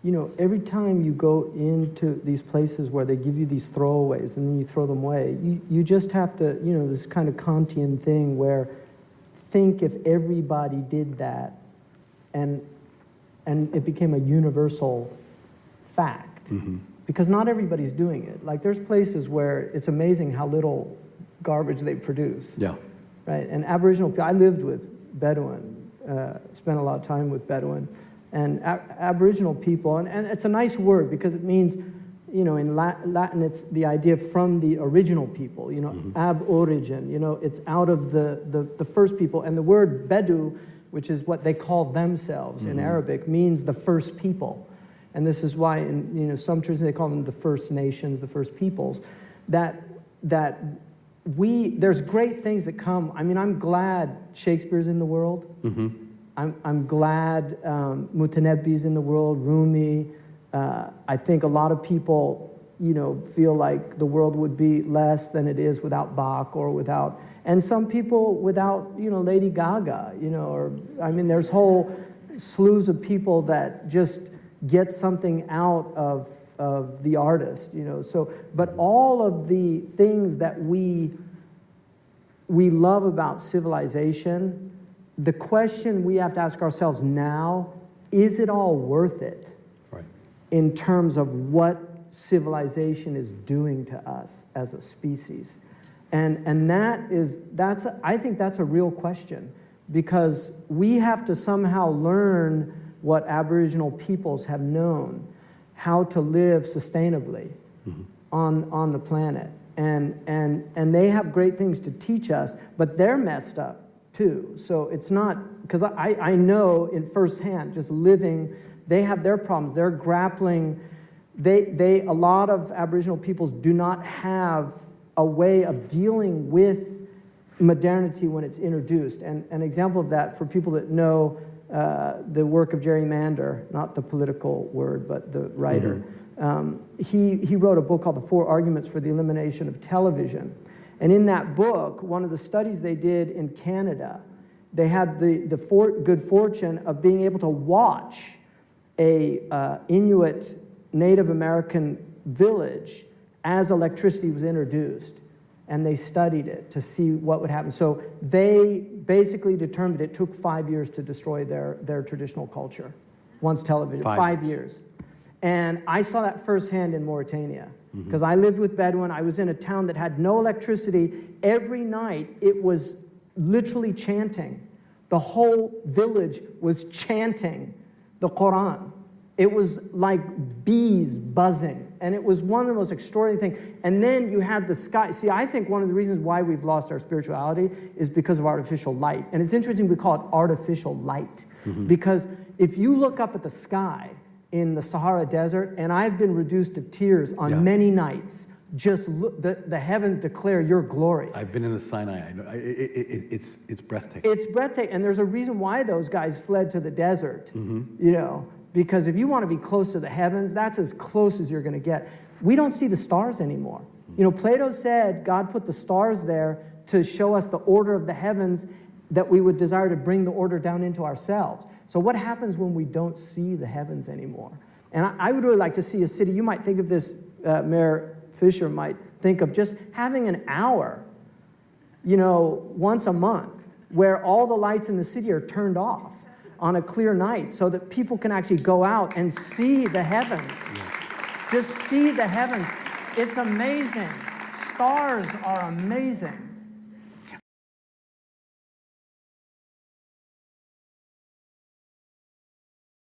you know, every time you go into these places where they give you these throwaways and then you throw them away, you just have to, you know, this kind of Kantian thing where think if everybody did that and it became a universal fact. Because not everybody's doing it. Like there's places where it's amazing how little garbage they produce. Yeah. Right, and Aboriginal people, I lived with Bedouin, spent a lot of time with Bedouin, and Aboriginal people, and it's a nice word because it means, you know, in Latin it's the idea from the original people, you know, ab origin, you know, it's out of the first people, and the word Bedu, which is what they call themselves in Arabic, means the first people. And this is why in, you know, some traditions they call them the first nations, the first peoples, there's great things that come. I mean, I'm glad Shakespeare's in the world. I'm glad Mutanabbi's in the world, Rumi. I think a lot of people, you know, feel like the world would be less than it is without Bach or without, and some people without, you know, Lady Gaga, you know, or, I mean, there's whole slews of people that just get something out of the artist, you know. So, but all of the things that we love about civilization, the question we have to ask ourselves now, is it all worth it? Right. In terms of what civilization is doing to us as a species? And I think that's a real question, because we have to somehow learn what Aboriginal peoples have known, how to live sustainably on the planet. And they have great things to teach us, but they're messed up too. So it's not, because I know in firsthand, just living, they have their problems. They're grappling, a lot of Aboriginal peoples do not have a way of dealing with modernity when it's introduced. And an example of that, for people that know the work of Jerry Mander, not the political word, but the writer, he wrote a book called The 4 Arguments for the Elimination of Television. And in that book, one of the studies they did in Canada, they had the good fortune of being able to watch a Inuit Native American village as electricity was introduced. And they studied it to see what would happen. So they basically determined it took 5 years to destroy their traditional culture. Once television, 5 years. And I saw that firsthand in Mauritania, because I lived with Bedouin. I was in a town that had no electricity. Every night it was literally chanting. The whole village was chanting the Quran. It was like bees buzzing, and it was one of the most extraordinary things. And then you had the sky. See, I think one of the reasons why we've lost our spirituality is because of artificial light. And it's interesting we call it artificial light, because if you look up at the sky in the Sahara Desert, and I've been reduced to tears on many nights, just look, the heavens declare your glory. I've been in the Sinai. I know. It's breathtaking. It's breathtaking, and there's a reason why those guys fled to the desert, you know. Because if you want to be close to the heavens, that's as close as you're going to get. We don't see the stars anymore. You know, Plato said God put the stars there to show us the order of the heavens, that we would desire to bring the order down into ourselves. So what happens when we don't see the heavens anymore? And I would really like to see a city, you might think of this, Mayor Fisher might think of just having an hour, you know, once a month, where all the lights in the city are turned off on a clear night, so that people can actually go out and see the heavens. Just see the heavens. It's amazing. Stars are amazing.